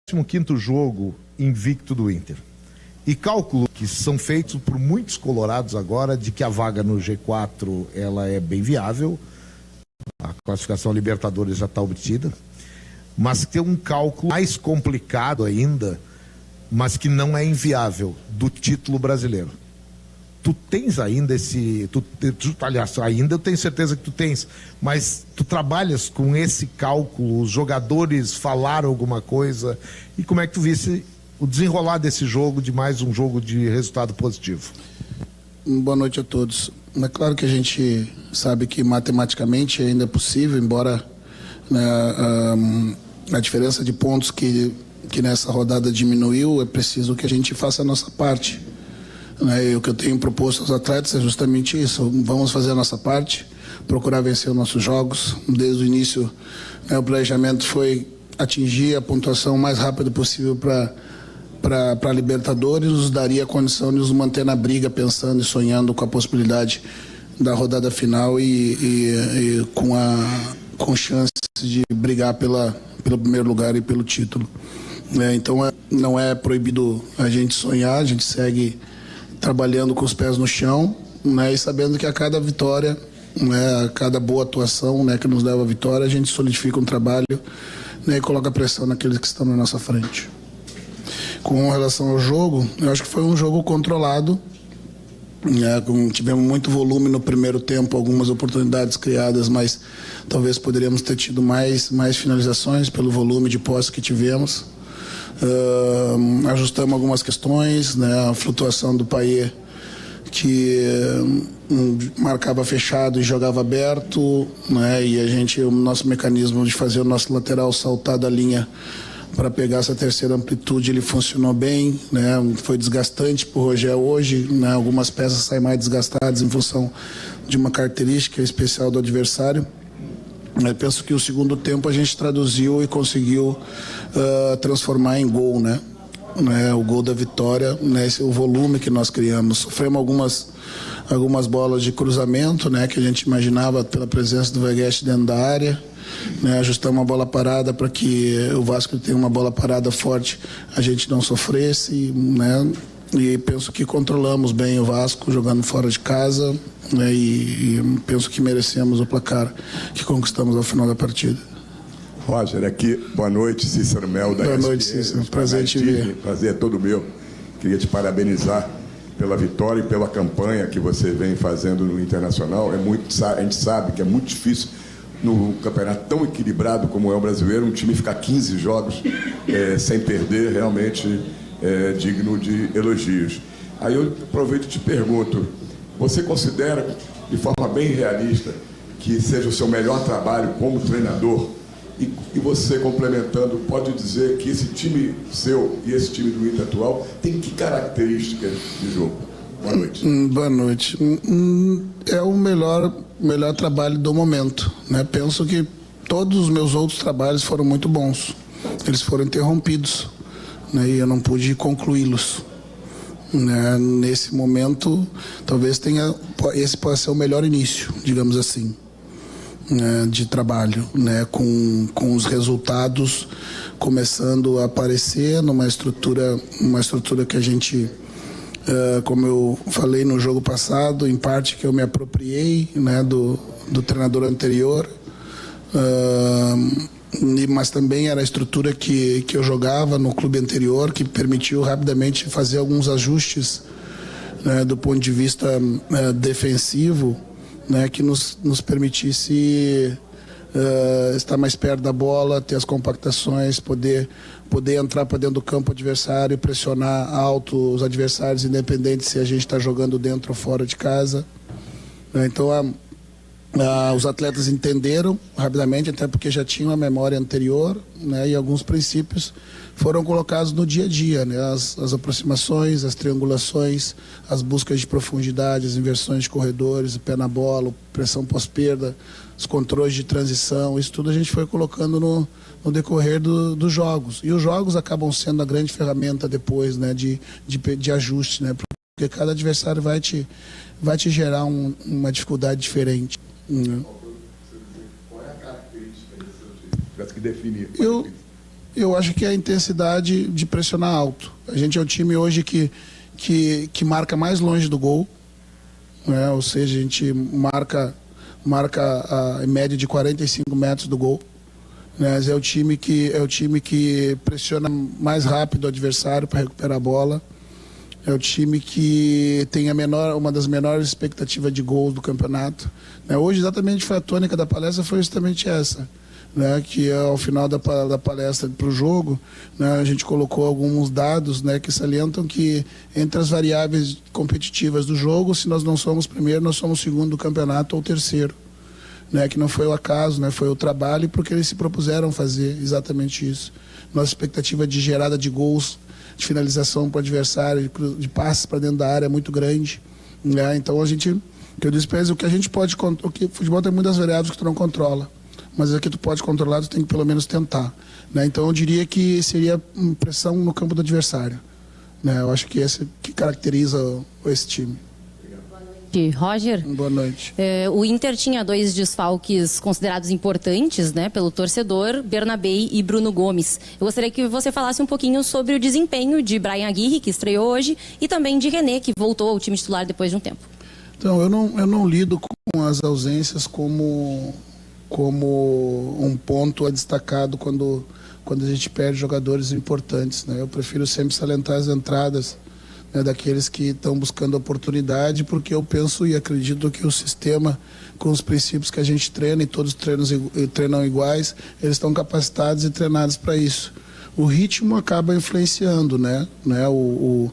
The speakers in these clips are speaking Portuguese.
15º jogo invicto do Inter. E cálculos que são feitos por muitos colorados agora de que a vaga no G4 ela é bem viável, a classificação Libertadores já está obtida, mas tem um cálculo mais complicado ainda, mas que não é inviável, do título brasileiro. Tu tens ainda aliás, ainda eu tenho certeza que tu tens, mas tu trabalhas com esse cálculo, os jogadores falaram alguma coisa, e como é que tu visse o desenrolar desse jogo, de mais um jogo de resultado positivo? Boa noite a todos. É claro que a gente sabe que matematicamente ainda é possível, embora a diferença de pontos que nessa rodada diminuiu, é preciso que a gente faça a nossa parte. E o que eu tenho proposto aos atletas é justamente isso: vamos fazer a nossa parte, procurar vencer os nossos jogos. Desde o início, o planejamento foi atingir a pontuação o mais rápido possível para a Libertadores, nos daria a condição de nos manter na briga, pensando e sonhando com a possibilidade da rodada final e com chances de brigar pelo primeiro lugar e pelo título. Então não é proibido a gente sonhar, a gente segue trabalhando com os pés no chão, e sabendo que a cada vitória, a cada boa atuação, que nos leva à vitória, a gente solidifica um trabalho, e coloca pressão naqueles que estão na nossa frente. Com relação ao jogo, eu acho que foi um jogo controlado, tivemos muito volume no primeiro tempo, algumas oportunidades criadas, mas talvez poderíamos ter tido mais finalizações pelo volume de posse que tivemos. Ajustamos algumas questões, a flutuação do Payet, que marcava fechado e jogava aberto, e o nosso mecanismo de fazer o nosso lateral saltar da linha para pegar essa terceira amplitude, ele funcionou bem, foi desgastante para o Rogério hoje, algumas peças saem mais desgastadas em função de uma característica especial do adversário. Eu penso que o segundo tempo a gente traduziu e conseguiu transformar em gol, o gol da vitória, o volume que nós criamos. Sofremos algumas bolas de cruzamento, que a gente imaginava pela presença do Veguete dentro da área. Ajustamos uma bola parada para que o Vasco tenha uma bola parada forte, a gente não sofresse, e penso que controlamos bem o Vasco jogando fora de casa, e penso que merecemos o placar que conquistamos ao final da partida. Roger, aqui, boa noite, Cícero Mel da Boa ESPN. noite, Cícero, prazer te ver. Prazer é todo meu. Queria te parabenizar pela vitória e pela campanha que você vem fazendo no Internacional. A gente sabe que é muito difícil no campeonato tão equilibrado como é o brasileiro, um time ficar 15 jogos sem perder, realmente é digno de elogios. Aí eu aproveito e te pergunto, você considera, de forma bem realista, que seja o seu melhor trabalho como treinador? E você, complementando, pode dizer que esse time seu e esse time do Inter atual tem que características de jogo? Boa noite. Boa noite. É o melhor trabalho do momento, Penso que todos os meus outros trabalhos foram muito bons. Eles foram interrompidos, e eu não pude concluí-los. Nesse momento, talvez esse possa ser o melhor início, digamos assim, de trabalho, com os resultados começando a aparecer numa estrutura que a gente, como eu falei no jogo passado, em parte que eu me apropriei, do treinador anterior, mas também era a estrutura que eu jogava no clube anterior, que permitiu rapidamente fazer alguns ajustes, do ponto de vista defensivo, que nos permitisse estar mais perto da bola, ter as compactações, poder entrar para dentro do campo adversário, pressionar alto os adversários, independente se a gente está jogando dentro ou fora de casa. Então, os atletas entenderam rapidamente, até porque já tinham a memória anterior, e alguns princípios foram colocados no dia a dia, as aproximações, as triangulações, as buscas de profundidade, as inversões de corredores, o pé na bola, pressão pós-perda, os controles de transição, isso tudo a gente foi colocando no decorrer dos jogos. E os jogos acabam sendo a grande ferramenta depois, de ajuste, porque cada adversário vai te gerar uma dificuldade diferente. Qual é a característica desse seu time? Parece que definir. Eu acho que é a intensidade de pressionar alto. A gente é o time hoje que marca mais longe do gol, né? Ou seja, a gente marca a média de 45 metros do gol. Né? É o time que pressiona mais rápido o adversário para recuperar a bola. É o time que tem uma das menores expectativas de gols do campeonato. Né? Hoje, exatamente, a tônica da palestra foi justamente essa. Né? Que ao final da palestra para o jogo, né, a gente colocou alguns dados, né, que salientam que entre as variáveis competitivas do jogo, se nós não somos primeiro, nós somos segundo do campeonato ou terceiro. Né, que não foi o acaso, né, foi o trabalho, porque eles se propuseram fazer exatamente isso. Nossa expectativa de gerada de gols, de finalização para o adversário, de passes para dentro da área é muito grande. Né? Então a gente, que eu disse para eles, o que a gente pode, o que futebol tem muitas variáveis que tu não controla, mas aqui tu pode controlar, tu tem que pelo menos tentar. Né? Então eu diria que seria pressão no campo do adversário. Né? Eu acho que esse que caracteriza esse time. Roger. Boa noite. O Inter tinha 2 desfalques considerados importantes, né, pelo torcedor, Bernabei e Bruno Gomes. Eu gostaria que você falasse um pouquinho sobre o desempenho de Brian Aguirre, que estreou hoje, e também de René, que voltou ao time titular depois de um tempo. Então, eu não lido com as ausências como um ponto a destacado quando a gente perde jogadores importantes. Né? Eu prefiro sempre salientar as entradas, né, daqueles que estão buscando oportunidade, porque eu penso e acredito que o sistema, com os princípios que a gente treina, e todos treinam iguais, eles estão capacitados e treinados para isso. O ritmo acaba influenciando, né? O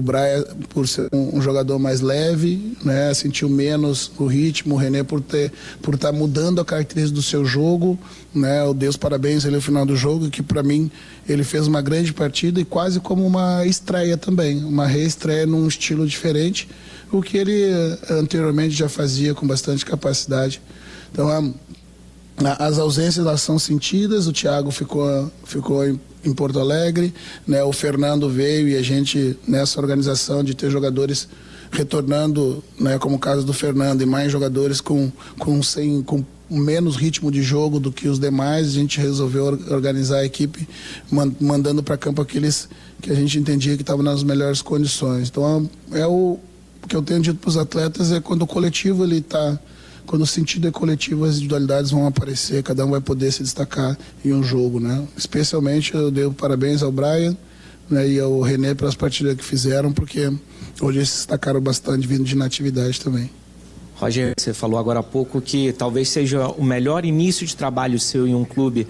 Brian, por ser um jogador mais leve, né, sentiu menos o ritmo. O René por estar mudando a característica do seu jogo, né? Eu dei os parabéns ali no final do jogo, que para mim ele fez uma grande partida e quase como uma estreia também, uma reestreia num estilo diferente, o que ele anteriormente já fazia com bastante capacidade. Então as ausências, elas são sentidas. O Thiago ficou em Porto Alegre, né? O Fernando veio, e a gente, nessa organização de ter jogadores retornando, né, como o caso do Fernando, e mais jogadores com menos ritmo de jogo do que os demais, a gente resolveu organizar a equipe, mandando para campo aqueles que a gente entendia que estavam nas melhores condições. Então o que eu tenho dito para os atletas é quando o coletivo ele está. Quando o sentido é coletivo, as individualidades vão aparecer, cada um vai poder se destacar em um jogo, né? Especialmente eu dei parabéns ao Brian, né, e ao René pelas partidas que fizeram, porque hoje eles se destacaram bastante vindo de inatividade também. Roger, você falou agora há pouco que talvez seja o melhor início de trabalho seu em um clube.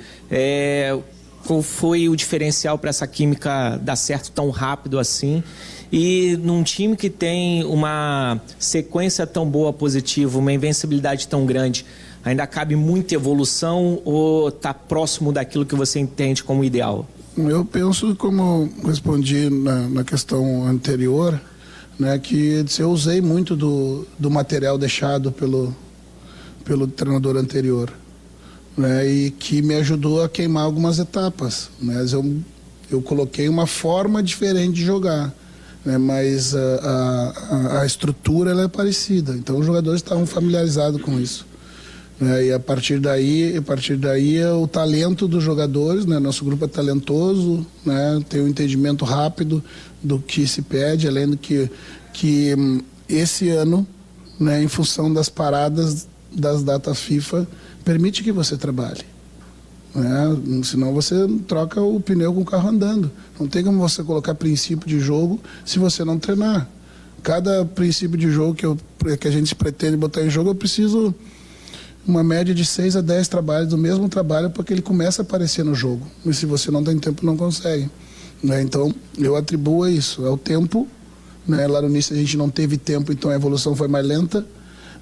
Qual foi o diferencial para essa química dar certo tão rápido assim? E num time que tem uma sequência tão boa positiva, uma invencibilidade tão grande, ainda cabe muita evolução ou está próximo daquilo que você entende como ideal? Eu penso, como respondi na questão anterior, né, que eu usei muito do material deixado pelo treinador anterior, né, e que me ajudou a queimar algumas etapas. Mas eu coloquei uma forma diferente de jogar. Mas a estrutura ela é parecida, então os jogadores estavam familiarizados com isso, né? E a partir daí o talento dos jogadores, né? Nosso grupo é talentoso, né? Tem um entendimento rápido do que se pede, além do que esse ano, né, em função das paradas das datas FIFA, permite que você trabalhe. Senão você troca o pneu com o carro andando. Não tem como você colocar princípio de jogo se você não treinar. Cada princípio de jogo que a gente pretende botar em jogo, eu preciso uma média de 6 a 10 trabalhos do mesmo trabalho para que ele comece a aparecer no jogo. E se você não tem tempo, não consegue. Então eu atribuo a isso, ao tempo, né? Lá no início a gente não teve tempo, então a evolução foi mais lenta.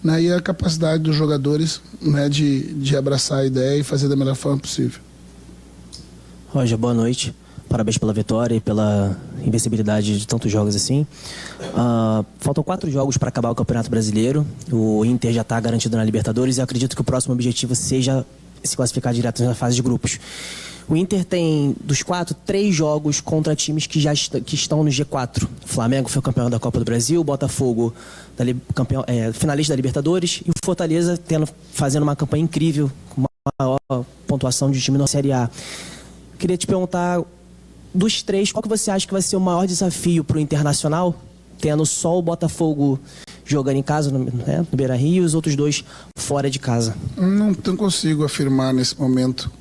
Né, e a capacidade dos jogadores, né, de abraçar a ideia e fazer da melhor forma possível. Roger, boa noite. Parabéns pela vitória e pela invencibilidade de tantos jogos assim. Faltam 4 jogos para acabar o Campeonato Brasileiro. O Inter já está garantido na Libertadores e eu acredito que o próximo objetivo seja se classificar direto na fase de grupos. O Inter tem, dos 4, 3 jogos contra times que estão no G4. O Flamengo foi campeão da Copa do Brasil, o Botafogo finalista da Libertadores, e o Fortaleza fazendo uma campanha incrível, com uma maior pontuação de time na Série A. Queria te perguntar, dos 3, qual que você acha que vai ser o maior desafio para o Internacional, tendo só o Botafogo jogando em casa, no Beira-Rio, e os outros 2 fora de casa? Não consigo afirmar nesse momento,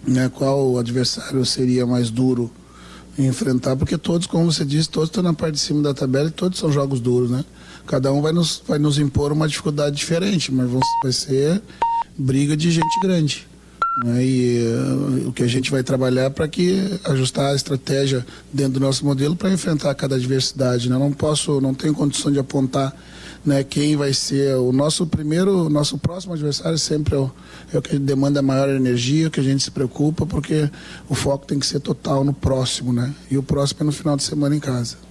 né, qual adversário seria mais duro enfrentar, porque todos, como você disse, todos estão na parte de cima da tabela e todos são jogos duros, né? Cada um vai nos impor uma dificuldade diferente, mas vai ser briga de gente grande. E o que a gente vai trabalhar para ajustar a estratégia dentro do nosso modelo para enfrentar cada adversidade, né? Não tenho condição de apontar, né, quem vai ser o nosso próximo adversário. Sempre é o que demanda maior energia, o que a gente se preocupa, porque o foco tem que ser total no próximo, né? E o próximo é no final de semana em casa.